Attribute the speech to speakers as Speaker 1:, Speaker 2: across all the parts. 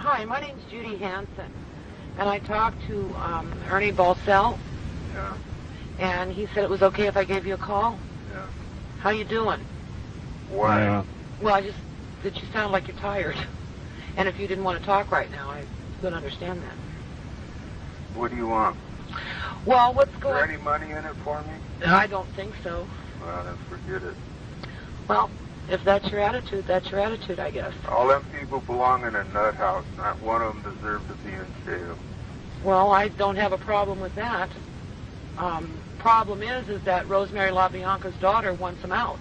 Speaker 1: Hi, my name's Judy Hansen, and I talked to Ernie Balsell,
Speaker 2: Yeah.
Speaker 1: and he said it was okay if I gave you a call.
Speaker 2: Yeah.
Speaker 1: How you doing?
Speaker 2: Why?
Speaker 3: Yeah.
Speaker 1: Well, that you sound like you're tired, and if you didn't want to talk right now, I could understand that.
Speaker 2: What do you want?
Speaker 1: Well, what's
Speaker 2: Is there
Speaker 1: going?
Speaker 2: any money in it for me?
Speaker 1: I don't think so.
Speaker 2: Well, then forget it.
Speaker 1: Well, if that's your attitude, I guess.
Speaker 2: All them people belong in a nut house. Not one of them deserves to be in jail.
Speaker 1: Well, I don't have a problem with that. Problem is that Rosemary LaBianca's daughter wants him out.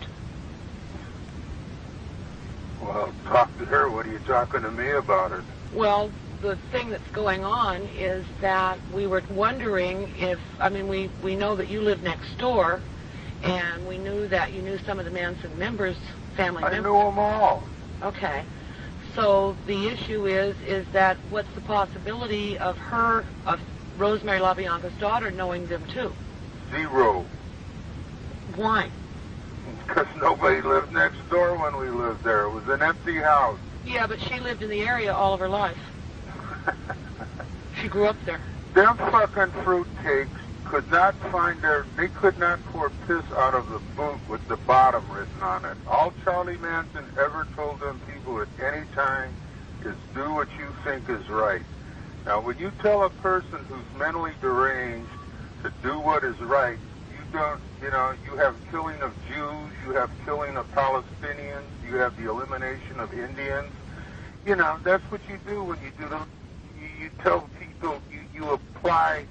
Speaker 2: Well, talk to her. What are you talking to me about it?
Speaker 1: Well, the thing that's going on is that we were wondering if, we know that you live next door, and we knew that you knew some of the Manson family members.
Speaker 2: I knew them all.
Speaker 1: Okay. So the issue is that what's the possibility of Rosemary LaBianca's daughter knowing them too?
Speaker 2: Zero.
Speaker 1: Why?
Speaker 2: Because nobody lived next door when we lived there. It was an empty house.
Speaker 1: Yeah, but she lived in the area all of her life. She grew up there.
Speaker 2: Them fucking fruitcakes could not they could not pour piss out of the boot with the bottom written on it. All Charlie Manson ever told them people at any time is do what you think is right. Now, when you tell a person who's mentally deranged to do what is right, you have killing of Jews, you have killing of Palestinians, you have the elimination of Indians. That's what you do when you do you tell people, you apply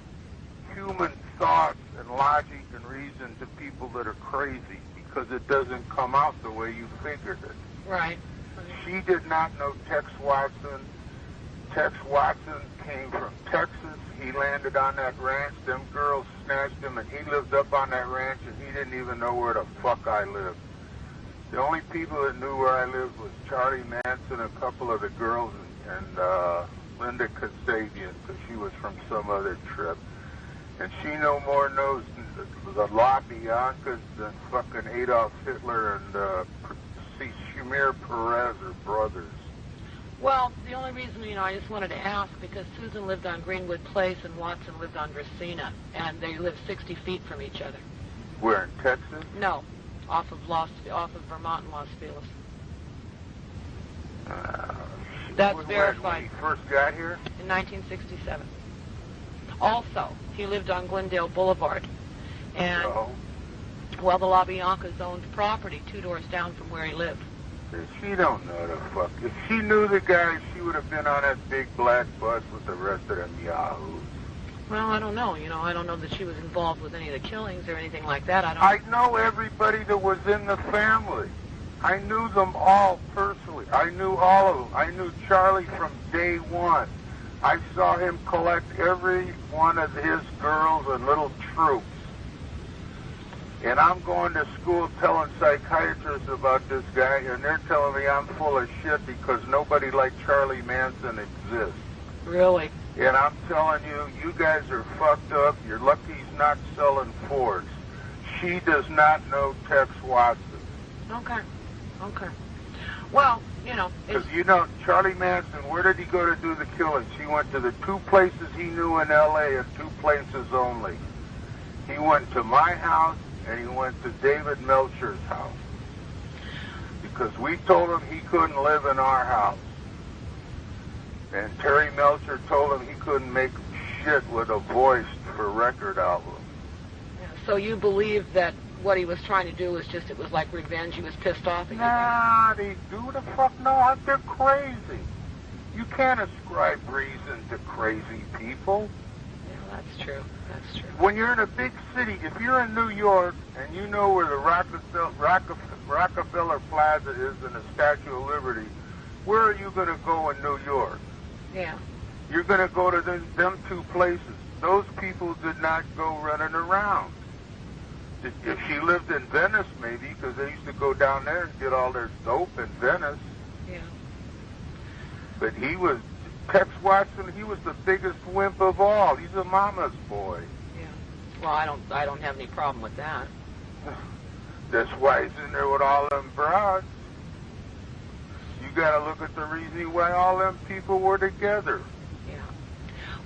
Speaker 2: human thoughts and logic and reason to people that are crazy because it doesn't come out the way you figured it.
Speaker 1: Right.
Speaker 2: She did not know Tex Watson. Tex Watson came from Texas. He landed on that ranch. Them girls snatched him, and he lived up on that ranch, and he didn't even know where the fuck I lived. The only people that knew where I lived was Charlie Manson, a couple of the girls, and Linda Kasabian, because she was from some other trip. And she no more knows the LaBianca's than fucking Adolf Hitler and Shamir Perez are brothers.
Speaker 1: Well, the only reason, I just wanted to ask, because Susan lived on Greenwood Place and Watson lived on Racina, and they lived 60 feet from each other.
Speaker 2: Where, in Texas?
Speaker 1: No, off of Vermont and Los Feliz. That's verified.
Speaker 2: When he first got here?
Speaker 1: In 1967. Also, he lived on Glendale Boulevard, and the LaBianca's owned property 2 doors down from where he lived.
Speaker 2: She don't know the fuck. If she knew the guy, she would have been on that big black bus with the rest of them yahoos.
Speaker 1: Well, I don't know. I don't know that she was involved with any of the killings or anything like that.
Speaker 2: I know everybody that was in the family. I knew them all personally. I knew all of them. I knew Charlie from day one. I saw him collect every one of his girls and little troops. And I'm going to school telling psychiatrists about this guy, and they're telling me I'm full of shit because nobody like Charlie Manson exists.
Speaker 1: Really?
Speaker 2: And I'm telling you, you guys are fucked up. You're lucky he's not selling Fords. She does not know Tex Watson.
Speaker 1: Okay. Well,
Speaker 2: because Charlie Manson, where did he go to do the killings? He went to the 2 places he knew in L.A. and 2 places only. He went to my house and he went to David Melcher's house because we told him he couldn't live in our house. And Terry Melcher told him he couldn't make shit with a voice for record albums.
Speaker 1: Yeah, so you believe that what he was trying to do was it was like revenge? He was pissed off?
Speaker 2: Nah, they do the fuck no. They're crazy. You can't ascribe reason to crazy people.
Speaker 1: Yeah, that's true.
Speaker 2: When you're in a big city, if you're in New York and you know where the Rockefeller Plaza is and the Statue of Liberty, where are you going to go in New York?
Speaker 1: Yeah.
Speaker 2: You're going to go to them 2 places. Those people did not go running around. If she lived in Venice, maybe, because they used to go down there and get all their dope in Venice.
Speaker 1: Yeah.
Speaker 2: But Tex Watson, he was the biggest wimp of all. He's a mama's boy.
Speaker 1: Yeah. Well, I don't have any problem with that.
Speaker 2: That's why he's in there with all them broads. You got to look at the reason why all them people were together.
Speaker 1: Yeah.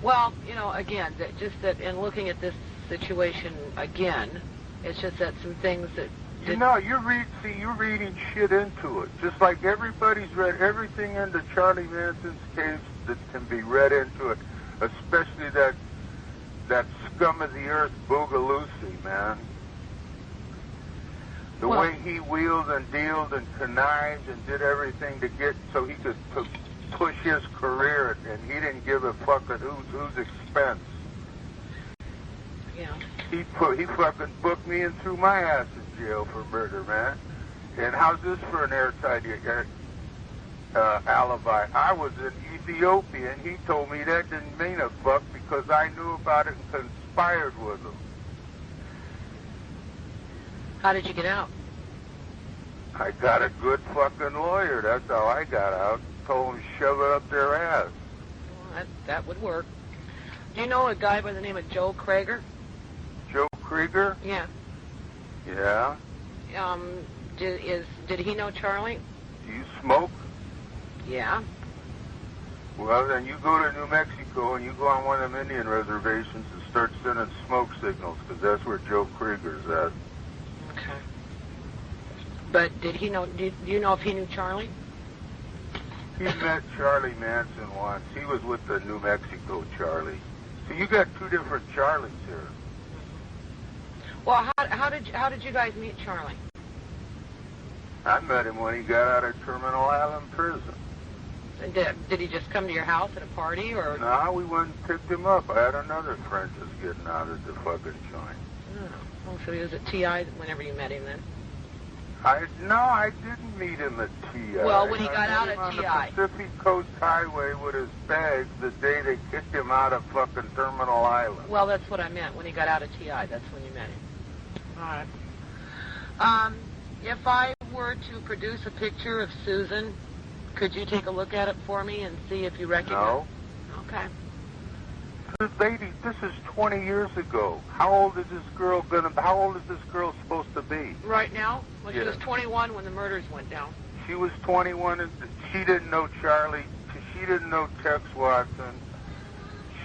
Speaker 1: Well, you know, again, just that in looking at this situation again, it's just that some things that...
Speaker 2: You know, you're reading shit into it. Just like everybody's read everything into Charlie Manson's case that can be read into it, especially that scum of the earth Boogaloosie, man. The way he wheeled and dealed and connived and did everything to get so he could push his career, and he didn't give a fuck at whose expense.
Speaker 1: Yeah.
Speaker 2: He fucking booked me and threw my ass in jail for murder, man. And how's this for an airtight alibi? I was in Ethiopia, and he told me that didn't mean a fuck because I knew about it and conspired with him.
Speaker 1: How did you get out?
Speaker 2: I got a good fucking lawyer. That's how I got out. Told them to shove it up their ass.
Speaker 1: Well, that would work. Do you know a guy by the name of Joe Krager?
Speaker 2: Joe Krieger?
Speaker 1: Yeah.
Speaker 2: Yeah.
Speaker 1: Did he know Charlie?
Speaker 2: Do you smoke?
Speaker 1: Yeah.
Speaker 2: Well, then you go to New Mexico and you go on one of them Indian reservations and start sending smoke signals, because that's where Joe Krieger's at.
Speaker 1: Okay. But did he know? Do you know if he knew Charlie?
Speaker 2: He met Charlie Manson once. He was with the New Mexico Charlie. So you got two different Charlies here.
Speaker 1: Well, how did you guys meet Charlie?
Speaker 2: I met him when he got out of Terminal Island prison.
Speaker 1: And did he just come to your house at a party, or?
Speaker 2: No, we went and picked him up. I had another friend just getting out of the fucking joint.
Speaker 1: Oh, so he was at TI whenever you met him then?
Speaker 2: No, I didn't meet him at TI.
Speaker 1: Well, when he got out
Speaker 2: at
Speaker 1: at TI.
Speaker 2: on the Pacific Coast Highway with his bags the day they kicked him out of fucking Terminal Island.
Speaker 1: Well, that's what I meant. When he got out of TI, that's when you met him. All right. If I were to produce a picture of Susan, could you take a look at it for me and see if you recognize?
Speaker 2: No.
Speaker 1: Okay.
Speaker 2: Lady, this is 20 years ago. How old is this girl supposed to be?
Speaker 1: Right now? Well,
Speaker 2: Yeah.
Speaker 1: she was 21 when the murders went down.
Speaker 2: She was 21 and she didn't know Charlie. She didn't know Tex Watson.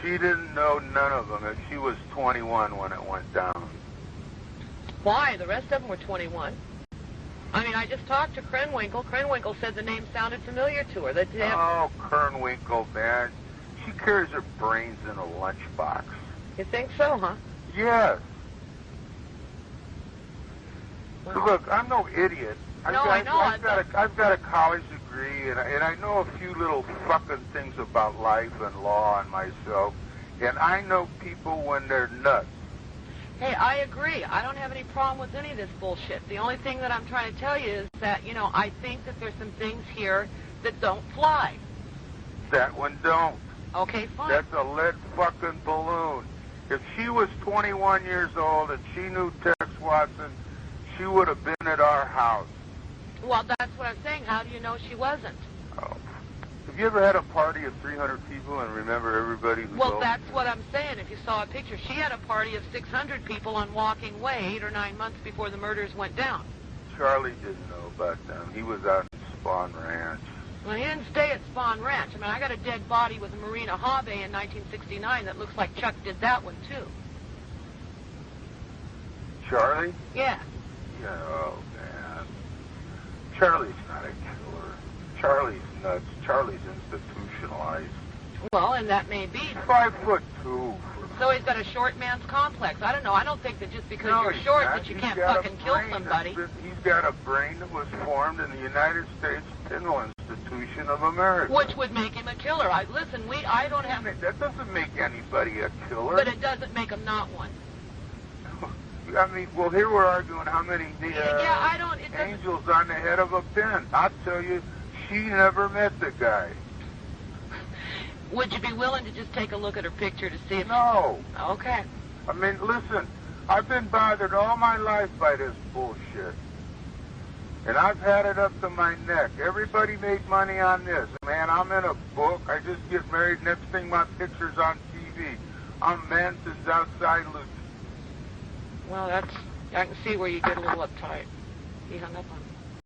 Speaker 2: She didn't know none of them if she was 21 when it went down.
Speaker 1: Why? The rest of them were 21. I mean, I just talked to Krenwinkel. Krenwinkel said the name sounded familiar to her.
Speaker 2: Oh, Kernwinkle, man. She carries her brains in a lunchbox.
Speaker 1: You think so, huh?
Speaker 2: Yes.
Speaker 1: Well,
Speaker 2: Look, I'm no idiot.
Speaker 1: I know.
Speaker 2: I've got a college degree, and I know a few little fucking things about life and law and myself, and I know people when they're nuts.
Speaker 1: Hey, I agree. I don't have any problem with any of this bullshit. The only thing that I'm trying to tell you is that, you know, I think that there's some things here that don't fly.
Speaker 2: That one don't.
Speaker 1: Okay, fine.
Speaker 2: That's a lead fucking balloon. If she was 21 years old and she knew Tex Watson, she would have been at our house.
Speaker 1: Well, that's what I'm saying. How do you know she wasn't?
Speaker 2: Oh. Have you ever had a party of 300 people and remember everybody who's
Speaker 1: Well,
Speaker 2: old?
Speaker 1: that's what I'm saying. If you saw a picture, she had a party of 600 people on Walking Way 8 or 9 months before the murders went down.
Speaker 2: Charlie didn't know about them. He was out in Spawn Ranch.
Speaker 1: Well, he didn't stay at Spawn Ranch. I mean, I got a dead body with a Marina Habe in 1969 that looks like Chuck did that one, too.
Speaker 2: Charlie?
Speaker 1: Yeah.
Speaker 2: Yeah, oh, man. Charlie's not a killer. Charlie's nuts. Charlie's institutionalized.
Speaker 1: Well, and that may be.
Speaker 2: 5'2".
Speaker 1: So he's got a short man's complex. I don't know. I don't think that just because you're
Speaker 2: he's
Speaker 1: short
Speaker 2: not.
Speaker 1: that you
Speaker 2: He's
Speaker 1: can't
Speaker 2: got a
Speaker 1: fucking kill
Speaker 2: brain
Speaker 1: somebody.
Speaker 2: He's got a brain that was formed in the United States Penal Institution of America.
Speaker 1: Which would make him a killer. I don't have...
Speaker 2: That doesn't make anybody a killer.
Speaker 1: But it doesn't make him not one.
Speaker 2: I mean, well, here we're arguing how many angels on the head of a pin. I'll tell you, she never met the guy.
Speaker 1: Would you be willing to just take a look at her picture to see if...
Speaker 2: No.
Speaker 1: Okay.
Speaker 2: I mean, listen, I've been bothered all my life by this bullshit. And I've had it up to my neck. Everybody made money on this. Man, I'm in a book. I just get married. Next thing, my picture's on TV. I'm Manson's outside loose.
Speaker 1: Well, I can see where you get a little uptight. He hung up on me.